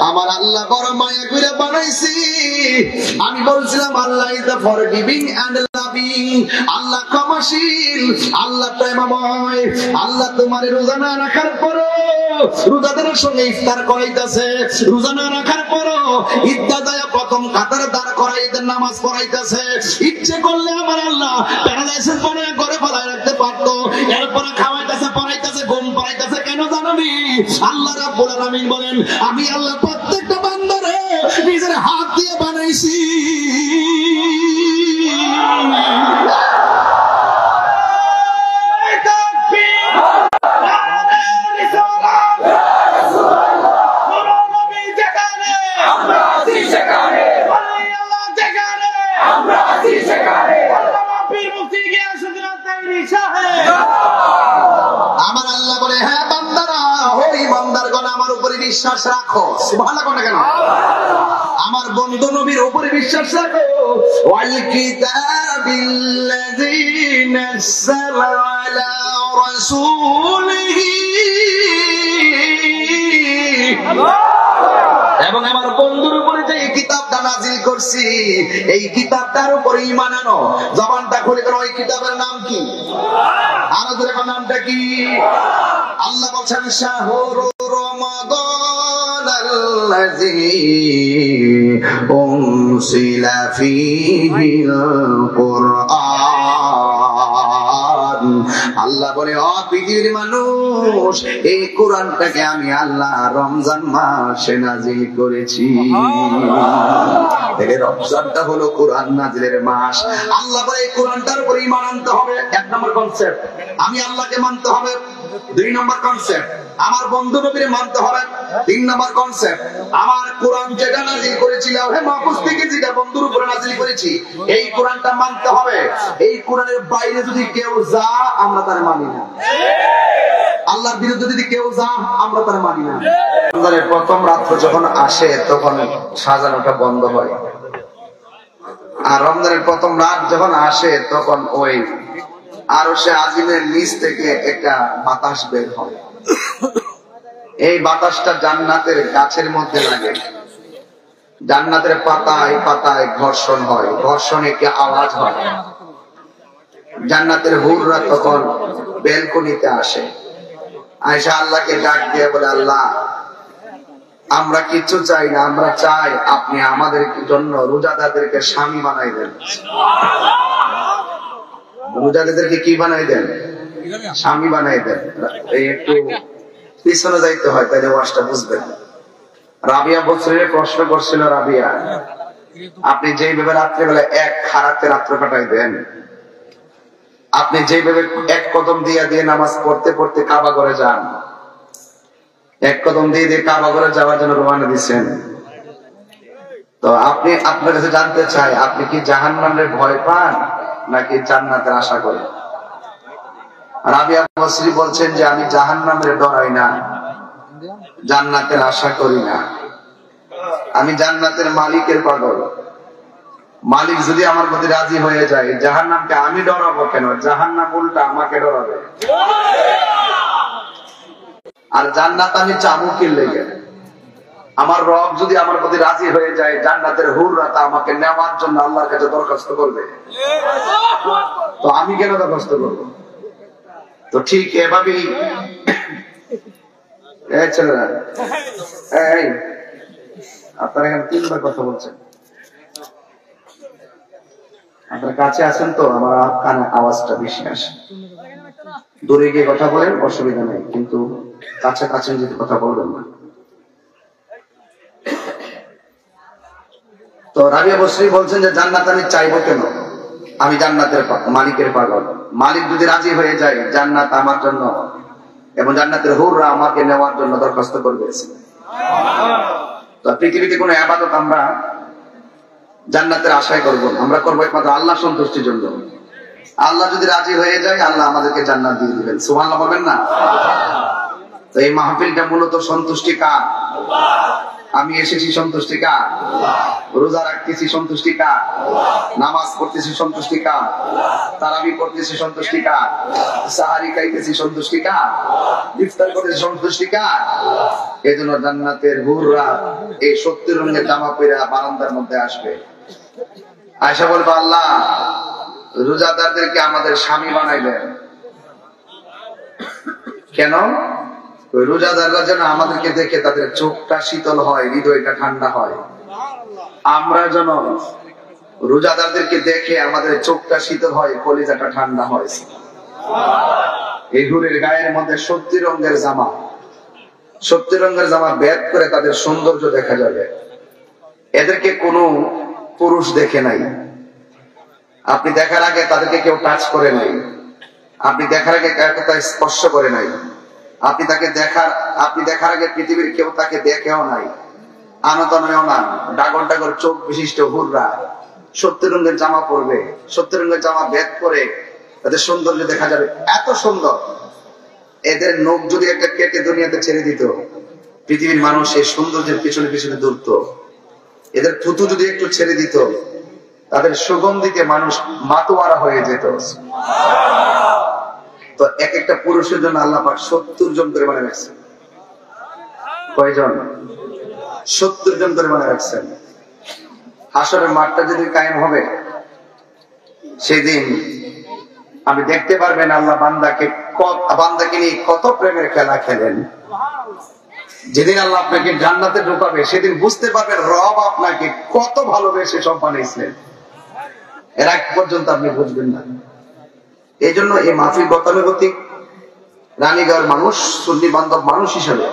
আমার আল্লাহ বড় মায়া করে বানাইছি। আমি বলছিলাম Allah is the forgiving and loving, Allah ক্ষমাশীল, আল্লাহ প্রেমময়। আল্লাহ তোমার রোজা না রাখার পরও রোজাদারের সঙ্গে ইফতার করাইতেছে, রোজা না রাখার পরও ইদ্দাদায়া প্রথম কাতারে দাঁড় করাইতে নামাজ পড়াইতেছে। ইচ্ছে করলে আমার আল্লাহ প্যারালাইসিস বানিয়ে করে ফেলায় রাখতে পারতো, এরপরে খাওয়াইতেছে, পড়াইতেছে, ঘুম পড়াইতেছে। কেন জানাবি? আল্লাহ রাব্বুল আলামিন বলেন, আমি আল্লাহ প্রত্যেকটা বান্দারে নিজের হাত দিয়ে বানাইছি। আমার আল্লাহ বলে, হ্যাঁ বান্দারা, ওই বান্দারগণ আমার উপরে বিশ্বাস রাখো। সুবহানাল্লাহ কেন? আমার বন্ধু নবীর উপরে বিশ্বাস রাখো। ওয়াল কিতাবিল্লাযী নাযালা আলা রাসূলিহি, এবং আমার বন্ধুর উপরে যে কিতাবটা নাজিল করছি এই কিতাবটার উপরে ঈমান আনো। জবানটা খুলে গেল, ওই কিতাবের নাম কি? আরো ধরে নামটা কি? আল্লাহ বলছেন, শাহরু রমাদানাল্লাযী উনসিলা ফীহিল কুরআন। আল্লাহ বলে, ও পৃথিবীর মানুষ, এই কোরআনটাকে আমি আল্লাহ রমজান মাসে নাজিল করেছি। রমজানটা হলো কোরআন নাজিলের মাস। আল্লাহ বলে, এই কোরআনটার উপর ঈমান আনতে হবে। এক নম্বর কনসেপ্ট, আমি আল্লাহকে মানতে হবে। দুই নম্বর কনসেপ্ট, আমার বন্ধু নবীর মানতে হবে। তিন নম্বর কনসেপ্ট, আমার কোরআন যেটা নাজিল করেছি লাউহে মাহফুজ থেকে যেটা বন্ধুর উপরে নাজিল করেছি এই কোরআনটা মানতে হবে। এই কোরআনের বাইরে যদি কেউ যা, আমরা তার মানি না। আল্লাহর বিরুদ্ধে যদি কেউ যা, আমরা তার মানি না। রমজানের প্রথম রাত্র যখন আসে তখন সাজানোটা বন্ধ হয়, আর রমজানের প্রথম রাত যখন আসে তখন ওই আরশে আজিমের নিচ থেকে একটা বাতাস বের হয়। এই বাতাসটা জান্নাতের গাছের মধ্যে লাগে, জান্নাতের পাতায় পাতায় ঘর্ষণ হয়, ঘর্ষণে কি আওয়াজ হয়। জান্নাতের হুররা তখন বেলকনিতে আসে, আয়েশা আল্লাহকে ডাক দিয়ে বলে, আল্লাহ আমরা কিচ্ছু চাই না, আমরা চাই আপনি আমাদের জন্য রোজাদারদেরকে স্বামী বানাই দেন। রোজাদারদেরকে কি বানাই দেন? স্বামী বানাই দেন। এই একটু পিছনে যাইতে হয়, তাহলে ওয়াজটা বুঝবেন। রাবিয়া বছরের প্রশ্ন করছিল, রাবিয়া আপনি যেভাবে রাত্রেবেলা এক খারাতে রাত্র কাটাই দেন, আপনি যেভাবে এক কদম দিয়ে দিয়ে নামাজ পড়তে পড়তে কাবা ঘরে যান, এক কদম দিয়ে দিয়ে কাবা ঘরে যাওয়ার জন্য রওনা দিচ্ছেন, তো আপনি আপনার কাছে জানতে চাই, আপনি কি জাহান্নামের ভয় পান নাকি জান্নাতের আশা করেন? রাবিয়া বসরি বলছেন যে আমি জাহান্নামের ডরাই না, জান্নাতের আশা করি না, আমি জান্নাতের মালিকের পাগল। মালিক যদি আমার প্রতি রাজি হয়ে যায়, জাহান্নামকে আমি ডরাবো কেন? জাহান্নাম উল্টা আমাকে ডরাবে। আর জান্নাত আমি চাবো কি লেগে? আমার রব যদি আমার প্রতি রাজি হয়ে যায়, জান্নাতের হুররা তা আমাকে নেওয়ার জন্য আল্লাহর কাছে দরখাস্ত করবে, তো আমি কেন দরখাস্ত করবো? তো ঠিক এভাবেই ছেলেরা, আপনারা এখানে তিনবার কথা বলছেন, আপনার কাছে আছেন তো আমার কানে আওয়াজটা বেশি আসে। দূরে গিয়ে কথা বলেন, অসুবিধা নেই, কিন্তু কাছে কাছে যদি কথা বলবেন না। তো রাবিয়া বসরি বলছেন যে জান্নাত আমি চাইবো কেন? আমি জান্নাতের মালিকের পাগল। মালিক যদি রাজি হয়ে যায়, জান্নাত আমার জন্য এবং জান্নাতের হুররা আমাকে নেওয়ার জন্য দরখাস্ত করবে। তো পৃথিবীতে কোনো ইবাদত আমরা জান্নাতের আশায় করব না, আমরা করবো একমাত্র আল্লাহ সন্তুষ্টির জন্য। আল্লাহ যদি রাজি হয়ে যায়, আল্লাহ আমাদেরকে জান্নাত দিয়ে দিবেন। সুবহানাল্লাহ বলবেন না? তো এই মাহফিলটা মূলত সন্তুষ্টি কার? আমি এসেছি সন্তুষ্টি কার? রোজা রাখতেছি সন্তুষ্টি কার? নামাজ পড়তেছি সন্তুষ্টি কার? তারাবি পড়তেছি সন্তুষ্টি কার? সাহারি খাইতেছি সন্তুষ্টি কার? ইফতার করতেছি সন্তুষ্টি কার? এই জন্য জান্নাতের হুররা এই 70 রঙের জামা পরে বারান্দার মধ্যে আসবে, আয়েশা বলবে আল্লাহ রোজাদারদেরকে আমাদের স্বামী বানাইলেন কেন? রোজাদাররা যেন আমাদেরকে দেখে তাদের চোখটা শীতল হয়, হৃদয়টা ঠান্ডা হয়। আমরা যেন রোজাদারদেরকে দেখে আমাদের চোখটা শীতল হয়, কলিজাটা ঠান্ডা হয়। এই হুরের গায়ের মধ্যে 70 রঙের জামা, 70 রঙের জামা বেদ করে তাদের সৌন্দর্য দেখা যাবে। এদেরকে কোনো পুরুষ দেখে নাই, আপনি দেখার আগে তাদেরকে কেউ টাচ করে নাই, আপনি দেখার আগে কাউকে স্পর্শ করে নাই, আপনি দেখার আগে পৃথিবীর কেউ তাকে দেখেও নাই, আনতনও না। ডাগর ডাগর চোখ বিশিষ্ট হুররা 70 রঙের জামা পরবে, 70 রঙের জামা ভেদ করে তাদের সৌন্দর্য দেখা যাবে, এত সুন্দর। এদের নখ যদি একটা কেটে দুনিয়াতে ছেড়ে দিত, পৃথিবীর মানুষ এই সৌন্দর্যের পিছনে পিছনে দৌড়ত। এদের থুতু যদি একটু ছেড়ে দিত, তাদের সুগন্ধিতে মানুষ মাতোয়ারা হয়ে যেত। তো এক একটা পুরুষের জন্য আল্লাহ পাক 70 জন করে বানিয়ে রাখছেন। কয়জন? 70 জন করে বানিয়ে রাখছেন। হাসরের মাঠটা যদি কায়েম হবে, সেদিন আপনি দেখতে পারবেন আল্লাহ বান্দাকে নিয়ে কত প্রেমের খেলা খেলেন। যেদিন আল্লাহ আপনাকে জান্নাতে ঢোকাবে, সেদিন বুঝতে পারবেন রব আপনাকে কত ভালোবেসে সব বানিয়েছিলেন। এর আগ পর্যন্ত আপনি বুঝবেন না। এই জন্য এই মাহফিল গতানুগতিক রানীগঞ্জের মানুষ, সুন্নি বান্ধব মানুষ হিসেবে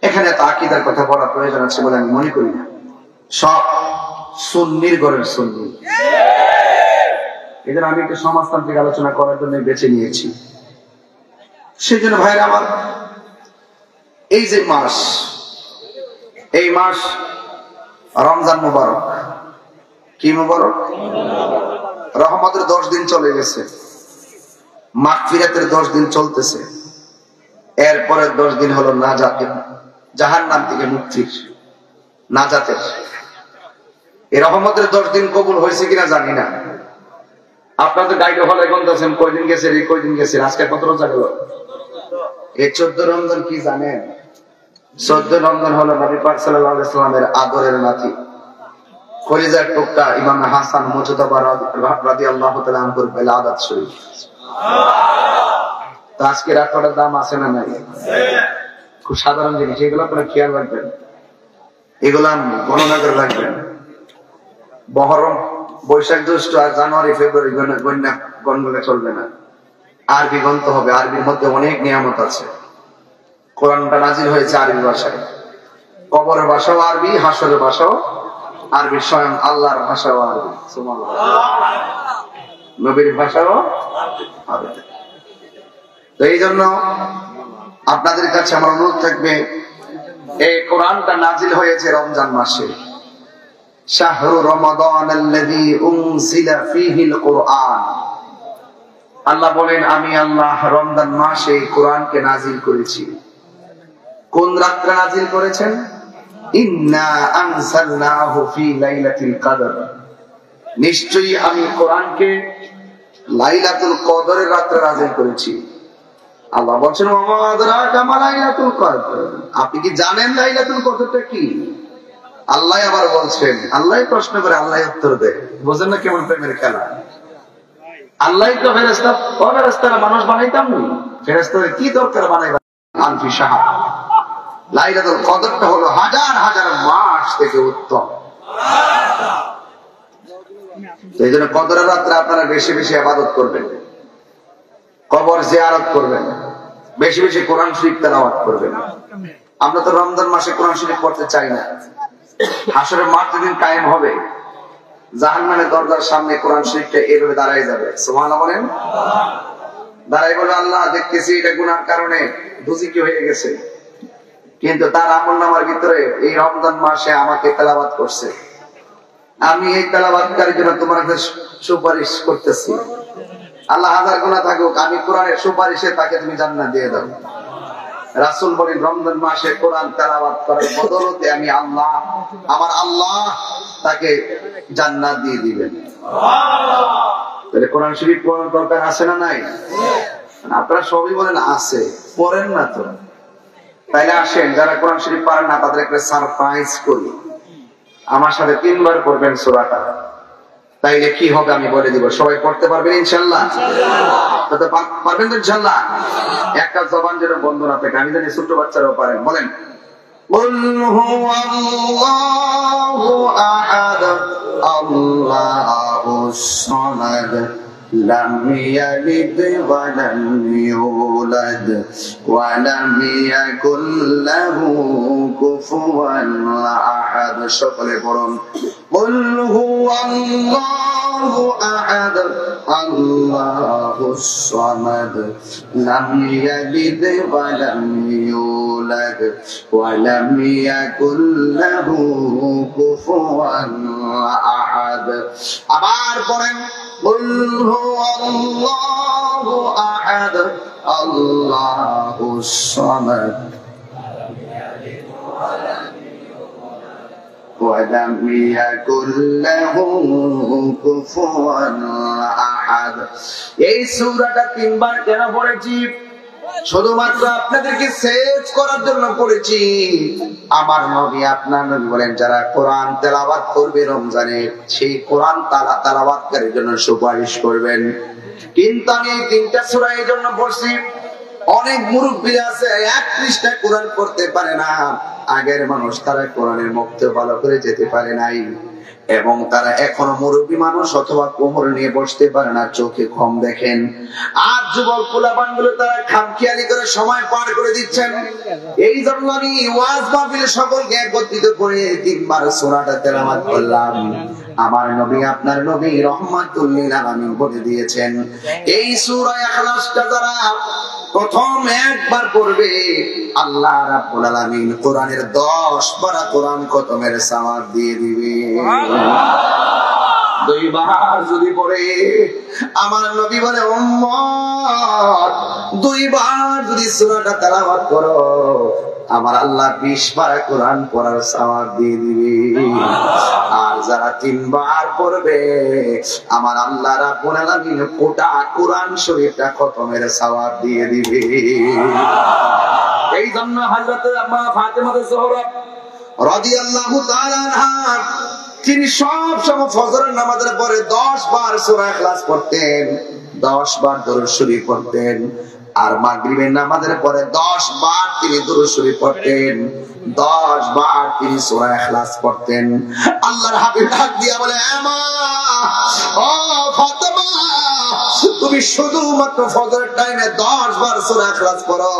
এখানে এত আকীদার কথা বলার প্রয়োজন আছে বলে আমি মনে করি না। সব সুন্নির ঘরের সুন্নি। এই জন্য আমি একটু সমাজতান্ত্রিক আলোচনা করার জন্য বেছে নিয়েছি। সেই জন্য ভাইরা আমার, এই যে মাস, এই মাস রমজান মুবারক। কি মুবারক? রহমতের 10 দিন চলে গেছে, মাগফিরাতের 10 দিন চলতেছে, এরপরে 10 দিন হলো নাজাতের, জাহান্নাম থেকে মুক্তির, নাজাতের। এই রহমতের 10 দিন কবুল হয়েছে কিনা জানি না। আপনাদের গাইডে হলে গন্তাছেন কয়দিন গেছে, কয়দিন গেছে, আজকে কত রোজা গেল? এই 14 রমজান কি জানেন? 14 রমজান হলো নবী পাক সাল্লাল্লাহু আলাইহি ওয়াসাল্লামের আদরের নাতি, কলিজার টুকরা ইমাম হাসান মুজতাবা রাদিয়াল্লাহু তাআলা আনহুর বেলাদাত শরীফ। তো আজকে রাতটার দাম আছে না নাই? খুব সাধারণ জিনিস, এগুলো আপনারা খেয়াল রাখবেন, এগুলো গণনা করে রাখবেন। মহরম, বৈশাখ, জ্যৈষ্ঠ আর জানুয়ারি ফেব্রুয়ারি গণনা চলবে না, আরবি গণতে হবে। আরবির মধ্যে অনেক নিয়ামত আছে। কোরআনটা নাজিল হয়েছে আরবি ভাষায়, কবরের ভাষাও আরবি, হাসরের ভাষাও আরবি, স্বয়ং আল্লাহর ভাষাও আরবি, নবীর ভাষাও আরবি। তো এই জন্য আপনাদের কাছে আমার অনুরোধ থাকবে, এই কোরআনটা নাজিল হয়েছে রমজান মাসে। শাহরু রমাদানাল্লাযী উনজিলা ফীহিল কুরআন। আল্লাহ বলেন, আমি আল্লাহ রমজান মাসে কোরআনকে নাজিল করেছি। কোন রাত্রে নাজিল করেছেন? ইন্না আনজালনাহু ফি লাইলাতুল কদর। নিশ্চয়ই আমি কোরআনকে লাইলাতুল কদরের রাত্রে নাজিল করেছি। আল্লাহ বলছেন, ওয়া আদরাকা মা লাইলাতুল কদর। আপনি কি জানেন লাইলাতুল কদরটা কি? আল্লাহ আবার বলছেন, আল্লাহ প্রশ্ন করে আল্লাহ উত্তর দেয়। বুঝেন না কেমন প্রেমের খেলা? আল্লাহ তো ফেরেশতা, ও ফেরেশতারা মানুষ বানাইতাম না, ফেরেশতাদের কি দরকার বানাইবা? আলফি শাহর। লাইলাতুল কদরটা হলো হাজার হাজার মাস থেকে উত্তম। এই জন্য কদরের রাত্রে আপনারা বেশি বেশি ইবাদত করবেন, কবর জিয়ারত করবেন, বেশি বেশি কোরআন শরীফ তেলাওয়াত করবেন। আমরা তো রমজান মাসে কোরআন শরীফ পড়তে চাই না। হাসরের মাঠ যেদিন কায়েম হবে, জাহান্নামের দরজার সামনে কোরআন শরীফটা এইভাবে দাঁড়ায় যাবে। সুবহানাল্লাহ বলেন। দাঁড়াই বলে, আল্লাহ দেখতেছি এটা গুনার কারণে দুজিকি হয়ে গেছে, কিন্তু তার আমলনামার ভিতরে এই রমজান মাসে আমাকে তেলাওয়াত করছে, আমি এই তেলাওয়াতকারীর জন্য তোমার কাছে সুপারিশ করতেছি। আল্লাহ হাজার গুনাহ থাকুক, আমি কোরআনের সুপারিশে তাকে তুমি জান্নাত দিয়ে দাও। রাসূল বলেন রমজান মাসে কোরআন তেলাওয়াত করার বদৌলতে আমি আল্লাহ, আমার আল্লাহ তাকে জান্নাত দিয়ে দিবেন। তাহলে কোরআন শরীফ পড়ার দরকার আছে না নাই? আপনারা সবই বলেন আছে, পড়েন না তো। তাইলে আসেন, যারা কোরআন শরীফ পারেন না তাদের একটা সারপ্রাইজ করি। আমার সাথে 3 বার পড়বেন সূরাটা, তাইলে কি হবে আমি বলে দিব। সবাই পড়তে পারবেন ইনশাআল্লাহ? পারবেন তো ইনশাআল্লাহ? একটা জবান যেন বন্ধ না থাকে, আমি জানি ছোট বাচ্চারাও পারেন। বলেন কুল হুয়াল্লাহু আহাদ আল্লাহুস সামাদ লাম ইয়ালিদ ওয়া লাম ইউলাদ ওয়া লাম ইয়াকুল লাহু কুফুয়ান আহাদ। সকলে পড়ুন কুল হুয়াল্লাহু আহাদ আল্লাহুস সামাদ লাম ইয়ালিদ ওয়া লাম ইউলাদ ওয়া লাম ইয়াকুল লাহু কুফুয়ান আহাদ। আবার পড়েন কুল হুয়াল্লাহু আহাদ আল্লাহুস সামাদ ওয়ালাম ইয়াকুল লাহু কুফুয়ান আহাদ। এই সূরাটা 3 বার কেন পড়েছি? শুধুমাত্র আপনাদেরকে সেভ করার জন্য পড়েছি। আমার নবী, আপনার নবী বলেন যারা কোরআন তেলাওয়াত করবে রমজানে, সেই কোরআন তেলাওয়াতকারীর জন্য সুপারিশ করবেন। কিন্তু আমি এই 3টা সূরা এই জন্য পড়ছি, অনেক মুরব্বী আছে 1 পৃষ্ঠা কোরআন পড়তে পারে না। আগের মানুষ, তারা কোরআনের মুখতে ভালো করে যেতে পারে নাই, এবং তারা এখনো মুরব্বী মানুষ অথবা কোমর নিয়ে বসতে পারে না, চোখে কম দেখেন। আর যুবক পোলাপানগুলো তারা খামখেয়ালি করে সময় পার করে দিচ্ছেন। এই জন্য আমি ওয়াজ মাহফিলে সকলকে একত্রিত করে 3 বার সূরাটা তেলাওয়াত করলাম। আমার নবী, আপনার নবী রাহমাতুল লিল আলামিন বলে দিয়েছেন, এই সূরা ইখলাসটা যারা প্রথম একবার পড়বে, আল্লাহ রাব্বুল আলামিন কোরআনের 10 পারা কোরআন খতমের সওয়াব দিয়ে দিবে। 2 বার যদি পড়ে, আমার নবী বলে উম্মত 2 বার যদি সূরাটা তেলাওয়াত করো, আমার আল্লাহ 20 পারা কোরআন পড়ার সওয়াব দিয়ে দিবে। আর যারা 3 বার পড়বে, আমার আল্লাহ রাব্বুল আলামিন গোটা কোরআন শরীফটা খতমের সওয়াব দিয়ে দিবে। এই জন্য হযরত আম্মা ফাতেমা জোহরা রাদিয়াল্লাহু তাআলা আনহা, তিনি সব সময় ফজরের নামাজের পরে 10 বার সূরা ইখলাস পড়তেন, 10 বার দরুদ শরীফ পড়তেন। আর মাগরিবের নামাজের পরে 10 বার তিনি দরুদ শরীফ পড়তেন, 10 বার তিনি সূরা ইখলাস পড়তেন। আল্লাহর হাবিব ডাক দিয়া বলে, আমা ও ফাতেমা, তুমি শুধুমাত্র ফজরের টাইমে 10 বার সূরা ইখলাস পড়ো।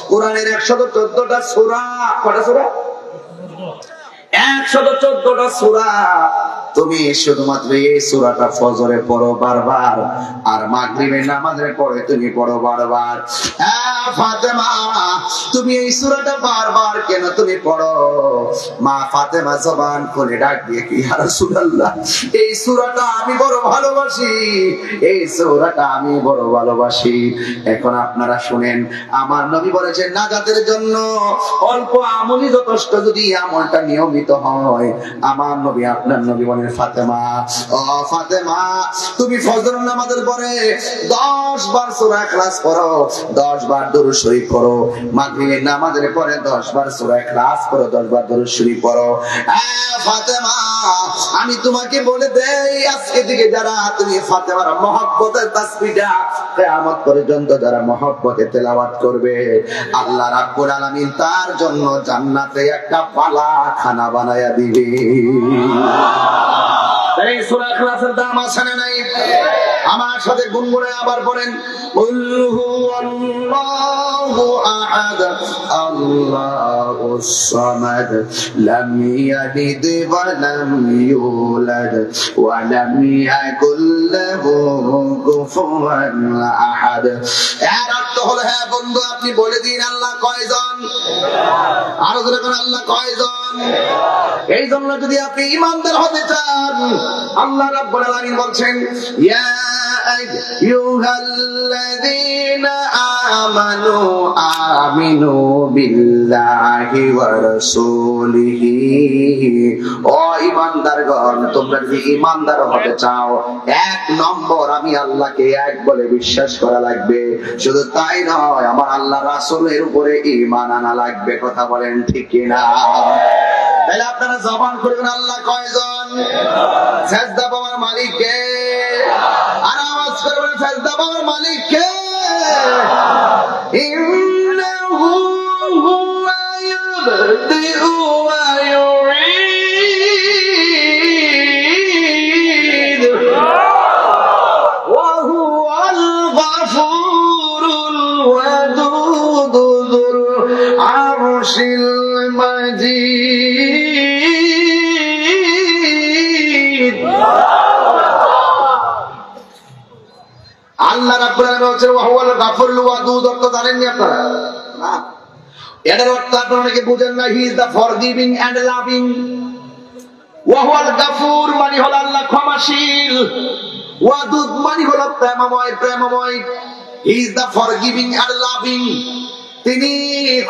কোরআনের 114টা সূরা, কয়টা সূরা? 114টা সূরা। তুমি শুধুমাত্র এই সূরাটা ফজরে পড়ো বারবার, আর মাগরিবের নামাজের পরে তুমি পড়ো বারবার। ফাতেমা, তুমি এই সূরাটা বারবার কেন তুমি পড়ো? মা ফাতেমা জবান খুলে ডাক দিয়ে, কি ইয়া রাসূলুল্লাহ, এই সূরাটা আমি বড় ভালোবাসি, এই সূরাটা আমি বড় ভালোবাসি। এখন আপনারা শুনেন, আমার নবী বলেছেন নাজাতের জন্য অল্প আমলই যথেষ্ট, যদি আমলটা নিয়মিত হয়। আমার নবী, আপনার নবী বলেন, ফাতেমা, ও ফাতেমা, তুমি ফজর নামাজের পরে 10 বার সূরা ইখলাস পড়ো, 10 বার দরুদ শরীফ পড়ো। মাগরিবের নামাজের পরে 10 বার সূরা ইখলাস পড়ো, 10 বার দরুদ শরীফ পড়ো। ফাতেমা, আমি তোমাকে বলে দেই, আজকে থেকে যারা তুমি ফাতেমার মহব্বতের তাসবিহটা কিয়ামত পর্যন্ত যারা মহব্বতে তেলাওয়াত করবে, আল্লাহ রাব্বুল আলামিন তার জন্য জান্নাতে একটা বালা খানা বানায়া দিবে। এই সূরা ইখলাসের দাম আছে না নাই? আমার সাথে গুনগুনে আবার পড়েন, কুল হুয়াল্লাহু আহাদ আল্লাহুস সামাদ লাম ইয়ালিদ ওয়া লাম ইউলাদ ওয়া লাম ইয়াকুল লাহু কুফুয়ান আহাদ। এর অর্থ হলো, হ্যাঁ বন্ধু, আপনি বলে দিন আল্লাহ কয়জন? আরো জোরে বলেন, আল্লাহ কয়জন? এই জন্য যদি আপনি ঈমানদার হতে চান, আল্লাহ রাব্বুল আলামিন বলছেন, ইয়া আইয়ুহাল্লাযীনা আমানু আমিনু বিল্লাহি ওয়া রাসূলিহি। ও ঈমানদারগণ, তোমরা যদি ঈমানদার হতে চাও, এক নম্বর আমি আল্লাহকে এক বলে বিশ্বাস করা লাগবে। শুধু তাই নয়, আমার আল্লাহ রাসূলের উপরে ঈমান আনা লাগবে। কথা বলেন ঠিক কিনা? তাহলে আপনারা জবান করবেন, আল্লাহ কয়জন? সাজদা পাওয়ার মালিক কে? আর আওয়াজ করবেন, সাজদা পাওয়ার মালিক কে? ইন্নাহু হুয়া ইয়াবদিউ ওয়া ইউঈদ ওয়া হুয়াল গাফুরুল ওয়াদুদ যুল আরশিল মাজিদ। আল্লাহ রাব্বুল আলামিন বলেন ওয়া হুয়াল গাফুরুল ওয়াদুদ। অর্থ জানেননি আপনারা? না, এটার অর্থ আপনারা অনেকে বুঝেন না। He is the forgiving and loving. ওয়া হুয়াল গাফুর মানে হলো আল্লাহ ক্ষমাশীল, ওয়াদুদ মানে হলো প্রেমময়, প্রেমময়। He is the forgiving and loving. তিনি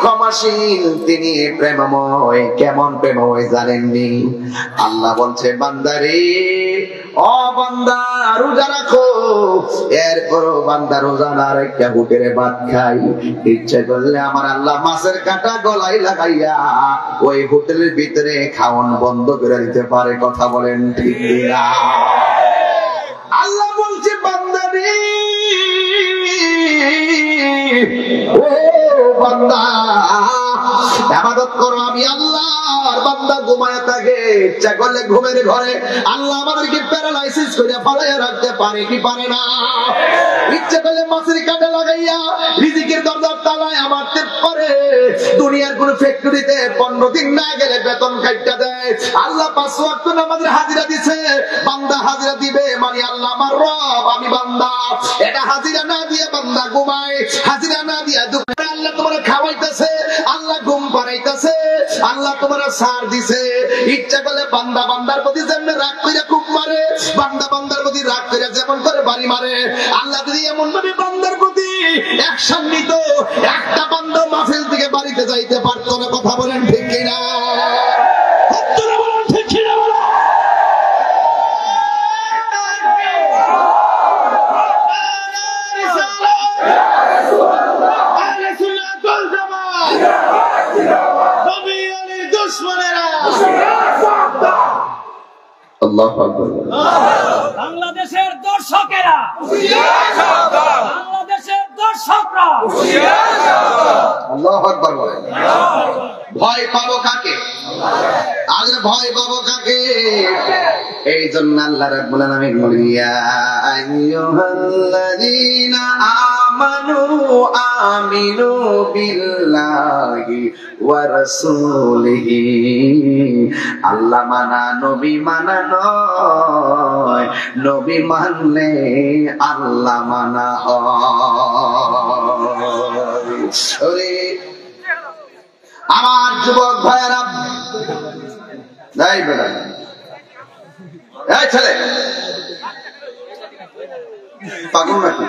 ক্ষমাশীল, তিনি প্রেমময়। কেমন প্রেমময় জানেননি? আল্লাহ বলছে, বান্দারে, ও বান্দা রোজা রাখো, এরপরও বান্দা রোজা না রেখে হোটেলে ভাত খাই। ইচ্ছে করলে আমার আল্লাহ মাছের কাঁটা গলায় লাগাইয়া ওই হোটেলের ভিতরে খাওয়ান বন্ধ করে দিতে পারে। কথা বলেন ঠিক না? আল্লাহ বলছে, বান্দারে, ও বান্দা, ইবাদত করো আমি আল্লাহ। বান্দা ঘুমায় থাকে, ইচ্ছা করলে ঘুমের ঘরে আল্লাহ আমাদেরকে প্যারালাইসিস করে ফালাইয়া রাখতে পারে কি পারে না? ইচ্ছা করলে মাছের কাঁটা লাগাইয়া রিজিকের দরজা তালায় আমারতে পারে। দুনিয়ার কোন ফ্যাক্টরিতে 15 দিন না গেলে বেতন কাটটা দেয়। আল্লাহ 5 ওয়াক্ত নামাজের হাজিরা দিছে, বান্দা হাজিরা দিবে মানে আল্লাহ আমার রব, আমি বান্দা। এটা হাজিরা না দিয়ে বান্দা ঘুমায়, হাজিরা না দিয়ে দুপুরে আল্লাহ তোমার খাওয়াইতেছে, আল্লাহ ঘুম পাড়াইতেছে, আল্লাহ তোমার সার দিছে। ইচ্ছা করলে বান্দা বান্দার প্রতি যেমন রাগ করে খুব মারে, বান্দা বান্দার প্রতি রাগ করে যেমন করে বাড়ি মারে। আল্লাহ যদি এমন ভাবে বান্দার প্রতি অ্যাকশন নিত, একটা বান্দা মাহফিল থেকে বাড়িতে যাইতে পারতো না। কথা বলেন ঠিক কিনা? ঠিক কিনা? বাংলাদেশের দর্শকেরা, বাংলাদেশের দর্শকরা আল্লাহু আকবার বলেন। ভয় পাবো কাকে? আজ ভয় পাবো কাকে? এই জন্য আল্লাহ রাব্বুল আলামিন বলেন, ইয়া আইয়ুহাল্লাযীনা আমানু আমিনু বিল্লাহি ওয়া রাসূলিহি। আল্লাহ মানা নবী মানা নয়, নবী মানলে আল্লাহ মানা হয়। আমার যুবক ভাইয়েরা, এই বেটা, এই ছেলে পাগল নাকি?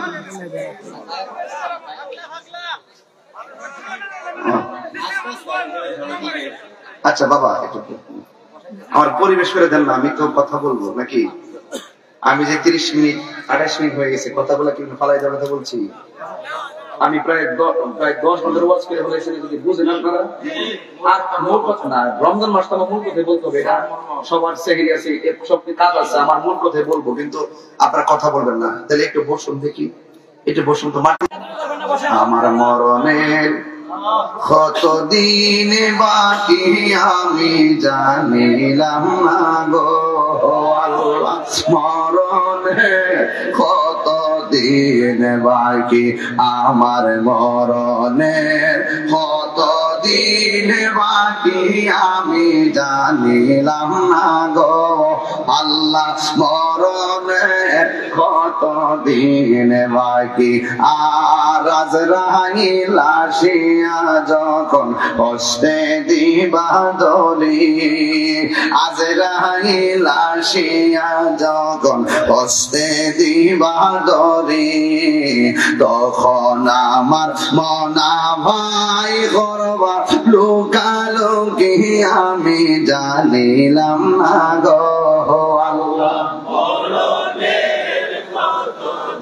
আচ্ছা বাবা, একটু আমার পরিবেশ করে দেন না, আমি তো কথা বলবো নাকি? আমি যে 30 মিনিট 28 মিনিট হয়ে গেছে, কথা বলা কি ফালাই দেওয়ার কথা বলছি? আমি প্রায় 10 ঘন্টার ওয়াজ করে ফেলেছি, যদি বুঝেন আপনারা। আর মূল কথা না, রমজান মাস তো আমার মূল কথাই বলতে হবে। সবার সেহরি আছে, সব কাজ আছে, আমার মূল কথাই বলবো, কিন্তু আপনারা কথা বলবেন না। তাহলে একটু বসুন দেখি, একটু বসুন তো। মাটি আমার মরণের কতদিন বাকি আমি জানিলাম না গো আল্লাহ, মরণে কতদিন বাকি আমার মরণে, কতদিন দিন বাকি আমি জানিলাম না গো আল্লাহ মরণের কত দিন বাকি আর আজরাইল আসিয়া যখন কষ্টে দিবা দলি আজরাইল আসিয়া যখন কষ্টে দিবা দলি তখন আমার মনা ভাই করবা লোকালোকি আমি জানিলাম না গো আল্লাহ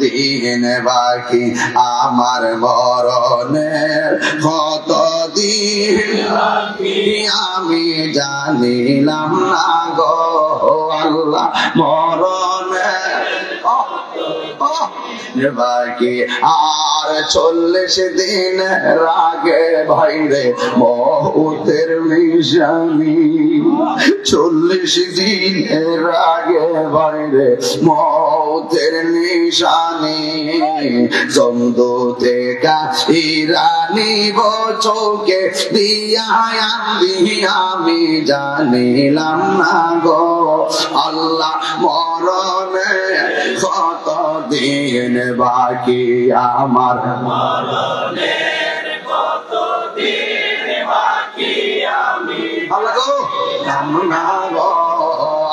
দিন বাকি আমার মরণের কত দিন আমি জানিলাম না গো আল্লাহ মরণের বাকি আর 40 দিন আগে ভাইরে মৌতের নিশানি 40 দিনের আগে ভাইরে মৌতের নিশানি জমদুতে কাহিরানি চোখে দিয়া আমি জানিলাম না গো আল্লাহ মরণে কত দিন বাকি আমার মরণের কত দিন বাকি আমি আল্লাহ গো জানা গো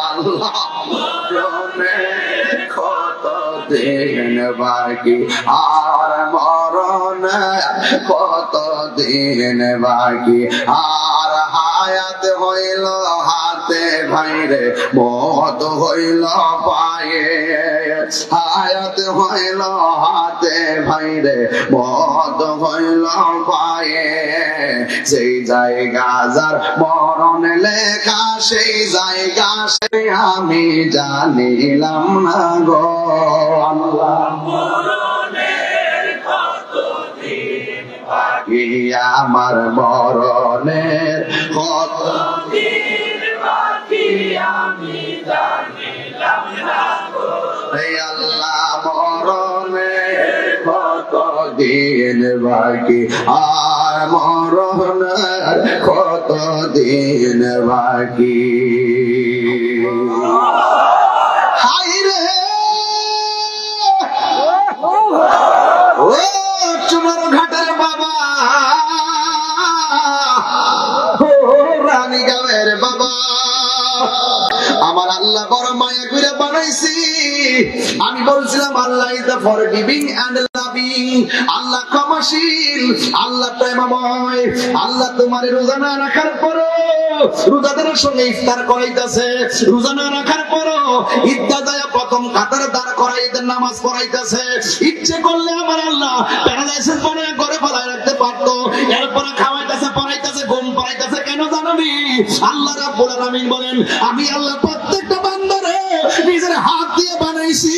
আল্লাহ মরণের কত দিন বাকি আর মরণের কত দিন বাকি আর হায়াত হইল হাতে ভাইরে মত হইল পায়ে হায়াত হইল হাতে ভাইরে মত হইল পায়ে সেই জায়গা যার মরণ লেখা সেই জায়গা সে আমি জানিলাম না গো আল্লাহ মরণের কত দিন বাকি আমার মরণের কত দিন বাকি আমি জানিলাম না গো আল্লাহ মরণের কত দিন বাকি আর মরণের কত দিন বাকি হাই রে ও চুনার ঘাটের বাবা ও রানী গাঁয়ের বাবা আমার আল্লাহ বড় মায়া করে বানাইছি আমি বলছিলাম Allah is the forgiving and loving Allah ক্ষমাশীল আল্লাহ প্রেমময় আল্লাহ তোমার রোজা না রাখার পরও রোজাদারের সঙ্গে ইফতার করাইতেছে রোজা না রাখার পরও ইদ্দাদায়া প্রথম কাতারে দাঁড় করাইতে নামাজ পড়াইতেছে ইচ্ছে করলে আমার আল্লাহ প্যারালাইসিস বানিয়ে ঘরে ফেলায় রাখতে পারতো এরপরে খাওয়াইতেছে পড়াইতেছে ঘুম পাড়াইতেছে কেন জানবি আল্লাহ রাব্বুল আলামিন বলেন আমি আল্লাহ প্রত্যেকটা বান্দারে নিজের হাত দিয়ে বানাইছি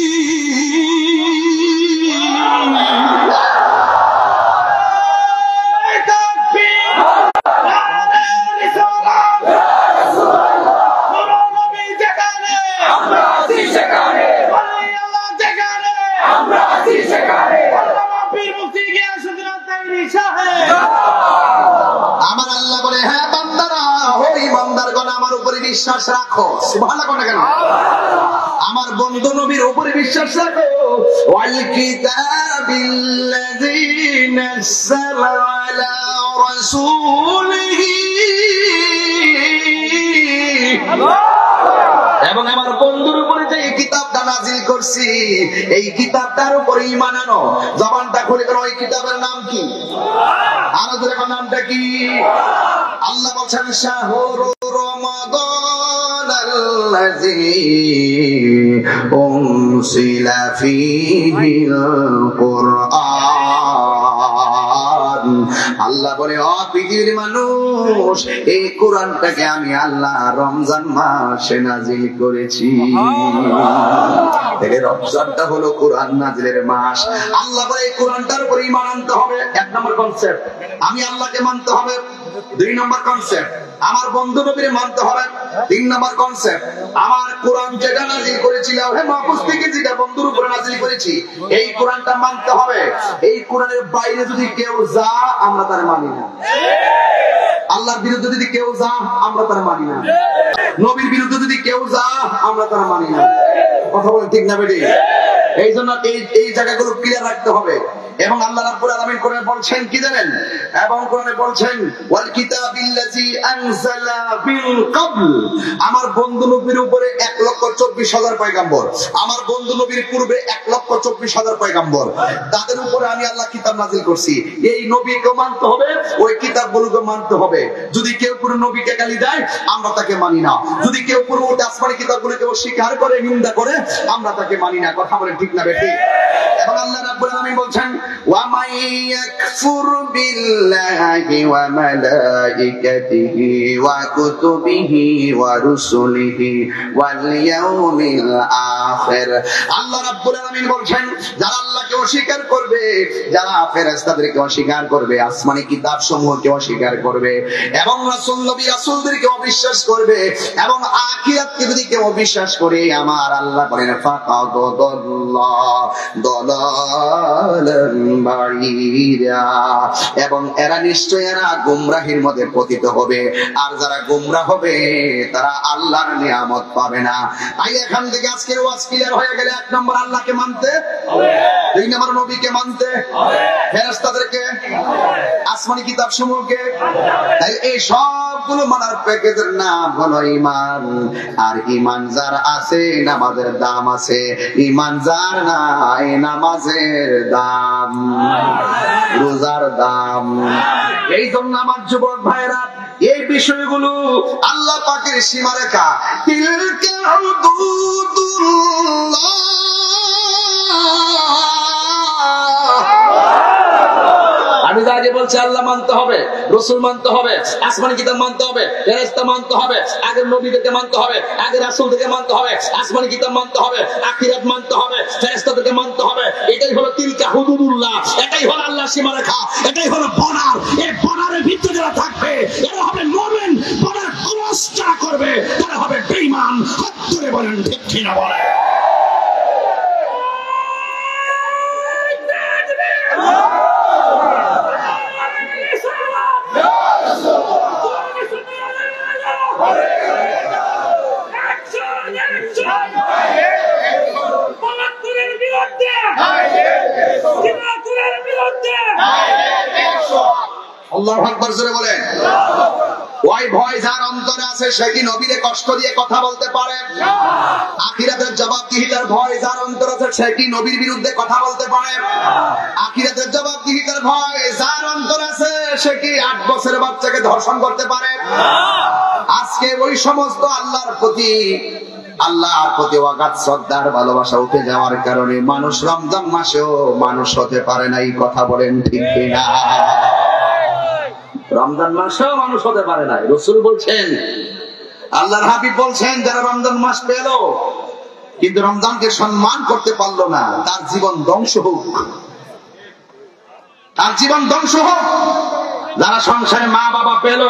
আমার আল্লাহ বলে হ্যাঁ বান্দারা ওই বান্দারগণ আমার উপরে বিশ্বাস রাখো সুবহানাল্লাহ কোন কেন আমার বন্ধু নবীর উপরে বিশ্বাস রাখো ওয়াল কিতাবিল্লাযী নাযালা আলা রাসূলিহি এবং আমার বন্ধুর উপরে যে কিতাবটা নাজিল করছি এই কিতাবটার উপরে ঈমান আনো জবানটা খুলে কেন ওই কিতাবের নাম কি আর ওদের নামটা কি আল্লাহ বলেন শাহরু রমাদান আল্লাযী উনসিলা ফীহিল কুরআন আল্লাহ বলে ও পৃথিবীর মানুষ এই কোরআনটাকে আমি আল্লাহ রমজান মাসে নাজিল করেছি এই রমজানটা হলো কোরআন নাজিলের মাস আল্লাহ বলে এই কোরআনটার উপর ঈমান আনতে হবে এক নম্বর কনসেপ্ট আমি আল্লাহকে মানতে হবে দুই নম্বর কনসেপ্ট আমার বন্ধু নবীর মানতে হবে তিন নম্বর কনসেপ্ট আমার কোরআন যেটা নাজিল করেছি হে মাহফুজ থেকে যেটা বন্ধুর উপরে নাজিল করেছি এই কোরআনটা মানতে হবে এই কোরআনের বাইরে যদি কেউ যা আমরা তার মানি না আল্লাহর বিরুদ্ধে যদি কেউ যা আমরা তারা মানি না, নবীর বিরুদ্ধে যদি কেউ যা আমরা তারা মানি না। কথা বলেন ঠিক না বেটি? এই জন্য এই জায়গাগুলো ক্লিয়ার রাখতে হবে। এবং আল্লাহ রাব্বুল আলামিন কোরআনে বলছেন কি জানেন? এবং কোরআনে বলছেন ওয়াল কিতাবিল্লাযী আনজালা বিল ক্বাবল, আমার বন্ধু নবীর উপরে 1,24,000 পয়গম্বর, আমার বন্ধু নবীর পূর্বে 1,24,000 পয়গম্বর, তাদের উপরে আমি আল্লাহ কিতাব নাযিল করছি। এই নবীকে মানতে হবে, ওই কিতাবগুলোকে মানতে হবে। যদি কেউ পুরো নবীকে গালি দেয় আমরা তাকে মানি না, যদি কেউ পুরো আসমানি কিতাবগুলোকে অস্বীকার করে নিন্দা করে আমরা তাকে মানি না। কথা বলে ঠিক না বেটি? এবং আল্লাহ রাব্বুল আলামিন বলছেন ওয়া মান ইয়াকফুর বিল্লাহি ওয়া মালাইকাতিহি ওয়া কুতুবিহি ওয়া রুসুলিহি ওয়াল ইয়াউমিল আখির, আল্লাহ রাব্বুল আলামিন বলছেন যারা আল্লাহকে অস্বীকার করবে, যারা ফেরেশতাদেরকে অস্বীকার করবে, আসমানি কিতাব সমূহকে অস্বীকার করবে, এবং রাসূল নবী রাসূলদেরকে অবিশ্বাস করবে, এবং আখিরাতকে যদি কেউ অবিশ্বাস করে, আমার আল্লাহ বলেন ফাকাদ দালালান বাঈদা, এবং এরা নিশ্চয় এরা গোমরাহির মধ্যে পতিত হবে। আর যারা গোমরাহ হবে তারা আল্লাহর নিয়ামত পাবে না। তাই এখান থেকে আজকের ওয়াজ ক্লিয়ার হয়ে গেলে 1 নম্বর আল্লাহকে মানতে হবে, 2 নম্বর নবীকে মানতে হবে, ফেরেশতাদেরকে, আসমানি কিতাব সমূহকে। তাই এই সবগুলো মানার প্যাকেজের নাম হলো ঈমান। আর ঈমান যার আছে নামাজের দাম আছে, ঈমান যার নাই নামাজের দাম, রোজার দাম। এই জন্য আমার যুবক ভাইরা এই বিষয়গুলো আল্লাহ পাকের সীমারেখা, তিলকা হুদুদুল্লাহ, আমি যা আগে বলছি আল্লাহ মানতে হবে, রাসূল মানতে হবে, আসমানি কিতাব মানতে হবে, ফেরেশতা মানতে হবে, আগের নবীদেরকে মানতে হবে, আগের রাসূলদেরকে মানতে হবে, আসমানি কিতাব মানতে হবে, আখিরাত মানতে হবে, ফেরেশতাদেরকে মানতে হবে। এটাই হলো তিলকা হুদুদুল্লাহ, এটাই হলো আল্লাহর সীমারেখা, এটাই হলো বর্ডার। এই বর্ডারের ভিতরে যারা থাকবে এরা হবে মুমিন, বর্ডার ক্রস যারা করবে তারা হবে বেঈমান। সত্যি বলেন ঠিক কিনা বলেন? আল্লাহু আকবার জোরে বলেন। ওই ভয় যার অন্তরে আছে সে কি নবীরে কষ্ট দিয়ে কথা বলতে পারে? আখিরাতের জবাবদিহিতার ভয় যার অন্তরে আছে সে কি নবীর বিরুদ্ধে কথা বলতে পারে? আখিরাতের জবাবদিহিতার ভয় যার অন্তরে আছে সে কি 8 বছরের বাচ্চাকে ধর্ষণ করতে পারে? আজকে ওই সমস্ত আল্লাহর প্রতি অগাধ শ্রদ্ধার ভালোবাসা উঠে যাওয়ার কারণে মানুষ রমজান মাসেও মানুষ হতে পারে না। এই কথা বলেন ঠিক কিনা? রমজান মাসেও মানুষ হতে পারে না। রাসূল বলছেন, আল্লাহর হাবিব বলছেন, যারা রমজান মাস পেল কিন্তু রমজানকে সম্মান করতে পারলো না তার জীবন ধ্বংস হোক, তার জীবন ধ্বংস হোক। যারা সংসারে মা বাবা পেল,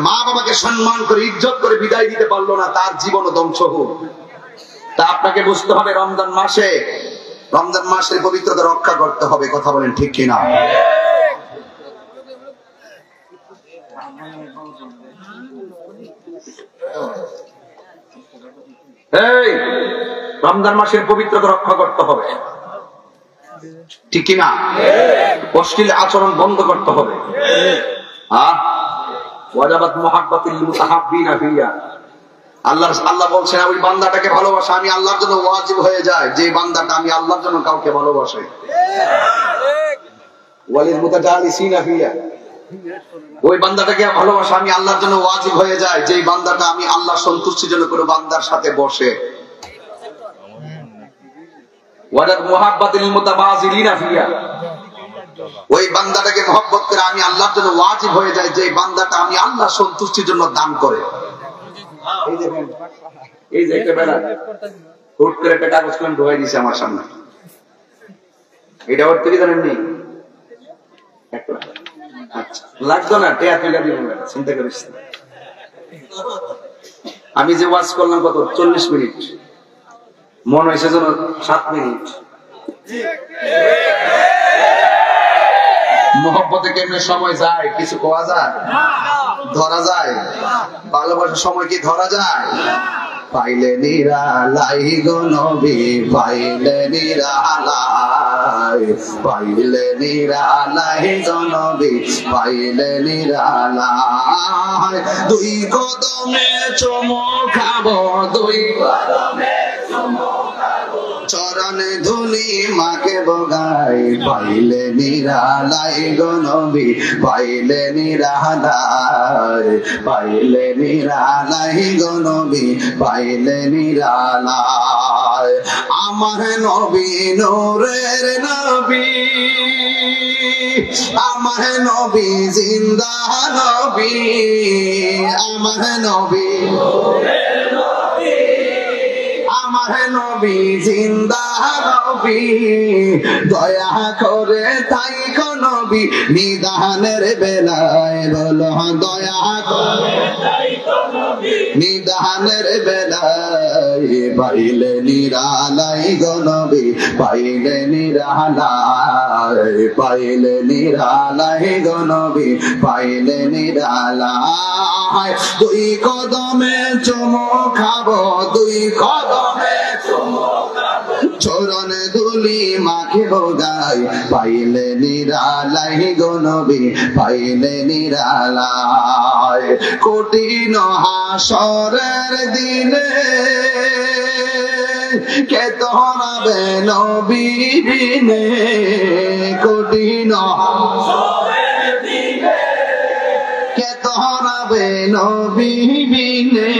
মা বাবাকে সম্মান করে ইজ্জত করে বিদায় দিতে পারলো না তার জীবনও ধ্বংস হোক। তা আপনাকে বুঝতে হবে রমজান মাসের পবিত্রতা রক্ষা করতে হবে। কথা বলেন ঠিক কিনা? এই রমজান মাসের পবিত্রতা রক্ষা করতে হবে, ঠিক কিনা? অশ্লীল আচরণ বন্ধ করতে হবে। ওয়াজাবাত মুহাব্বাতুল মুতাহাব্বিনা ফিয়া, আল্লাহ বলছেন ওই বান্দাটাকে ভালোবাসা আমি আল্লাহর জন্য ওয়াজিব হয়ে যায় যে বান্দাটা আমি আল্লাহর জন্য কাউকে ভালোবাসে। ওয়ালিল মুতাজালিসিনা ফিয়া, ওই বান্দাটাকে ভালোবাসা আমি আল্লাহর জন্য ওয়াজিব হয়ে যায় যে বান্দাটা আমি আল্লাহ সন্তুষ্টির জন্য কোনো বান্দার সাথে বসে। ওয়াজাত মুহাব্বাতুল মুতাবাযিলিনা ফিয়া, ওই বান্দাটাকে মহব্বত করে আমি আল্লাহর জন্য ওয়াজিব হয়ে যায় যে বান্দাটা আমি আল্লাহ সন্তুষ্টির জন্য দান করে। এই দেখেন, এই যে একটা বেলা হুট করে একটা কাগজ কলম ঢোকাই দিয়েছে আমার সামনে। এটা ওর থেকে জানেন নেই, আচ্ছা লাগতো না, টেয়া তুলে দিব, চিন্তা করিস। আমি যে ওয়াজ করলাম কত 40 মিনিট, মন হয়েছে যেন 7 মিনিট। মহব্বতে কেমনে সময় যায় কিছু কোয়া যায়? ধরা যায়? ভালোবাসার সময় কি ধরা যায়? পাইলে নিরালাই গো নবী, পাইলে নিরালাই, পাইলে নিরালাই গো নবী, পাইলে নিরালাই। দুই কদমে চুমু খাবো, দুই কদমে চুমু খাবো, চরণে ধুলি মাকে বগাই, পাইলে নিরালাই গো নবী, পাইলে নিরালাই, পাইলে নিরালাই গো নবী, পাইলে নিরালাই। আমার নবী নূরের নবী, আমার নবী জিন্দা নবী, আমার নবী, আমার নবী জিন্দা নবী, দয়া করে তাই গো নবী নিদানের বেলায়, বলো দয়া করে তাই গো নবী নিদানের বেলায়, পাইলে নিরালাই গো নবী, পাইলে নিরালাই, পাইলে নিরালাই গো নবী, পাইলে নিরালাই। দুই কদমে চুমু খাবো, দুই কদমে চুমু খাবো, চরণে ধুলি মাকে বগাই, পাইলে নিরালাই গো নবী, পাইলে নিরালাই। কঠিন হাসরের দিনে কে তোরাবে নবী বিনে, কঠিন হাসরের দিনে কে তোরাবে নবী বিনে,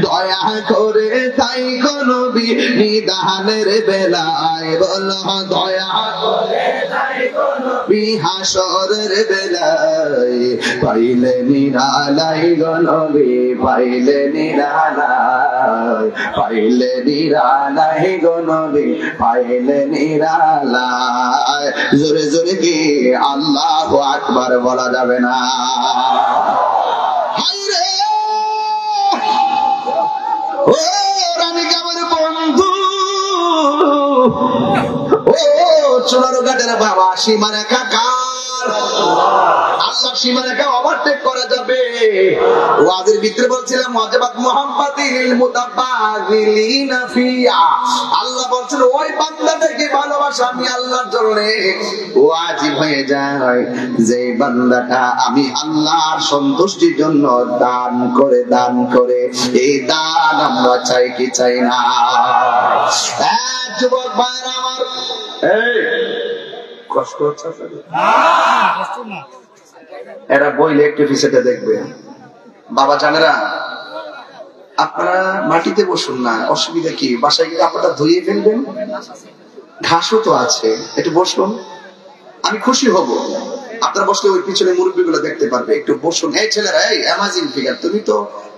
দয়া করে তাই গো নবী নিদানের বেলায়, বলো দয়া করে তাই গো নবী হাসরের বেলায়, পাইলে নিরালাই গো নবী, পাইলে নিরালাই, পাইলে নিরালাই গো নবী, পাইলে নিরালাই। জোরে জোরে কি আল্লাহু আকবার বলা যাবে না? হায়রে ও রানী আমার বন্ধু, ও চুনারো ঘাটের বাবা সীমানা কাকার, আল্লাহ সীমানাকে ওভারটেক করা যাবে। ওয়াজের ভিতরে বলছিলাম ওয়াজিবাত মুহাম্মাদিল মুতাবাযিলিনা ফিয়া, আল্লাহ বলছেন ওই বান্দাটাকে ভালোবাসা আমি আল্লাহর জন্য ওয়াজিব হয়ে যায় যে বান্দাটা আমি আল্লাহর সন্তুষ্টির জন্য দান করে, এই দান আমরা চাই কি চাই না? যুবক ভাইরা আমার, এই কষ্ট হচ্ছে না, এরা বইলে একটু পিছেটা দেখবে। বাবা জানেরা, আপনারা মাটিতে বসুন না, অসুবিধা কি? বাসায় গিয়ে আপনারা ধুয়ে ফেলবেন, ঘাসও তো আছে, একটু বসুন, আমি খুশি হব। আপনারা বসলে ওই পিছনে মুরব্বী গুলো দেখতে পারবে, একটু বসুন। এই ছেলেরা, এই অ্যামাজিং ফিগার, তুমি তো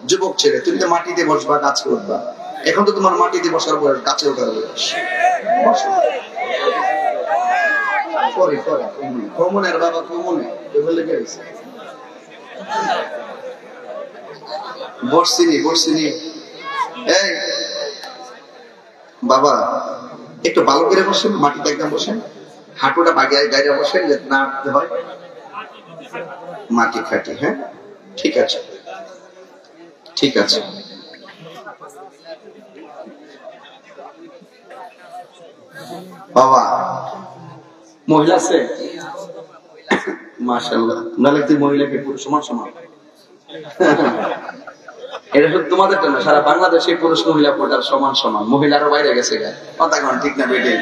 যুবক ছেলে, তুমি তো মাটিতে বসবা, গাছে উঠবা, এখন তো তোমার মাটিতে বসার বয়স, গাছে ওঠার বয়স। কমনের বাবা কমনে বসছিনি। এই বাবা একটু ভালো করে বসেন, মাটিতে একদম বসেন, হাঁটুটা বাগিয়ে গায়ে বসেন, যাতে না উঠতে হয়, মাটি খাটি। হ্যাঁ ঠিক আছে, ঠিক আছে। বাবা মহিলা আছে? মাশাআল্লাহ, নাহলে তুই মহিলাকে পুরুষ সমান। এটা শুধু তোমাদের জন্য, সারা বাংলাদেশে পুরুষ মহিলা কোটার সমান। মহিলারও বাইরে গেছে কথা ঠিক না বেটে?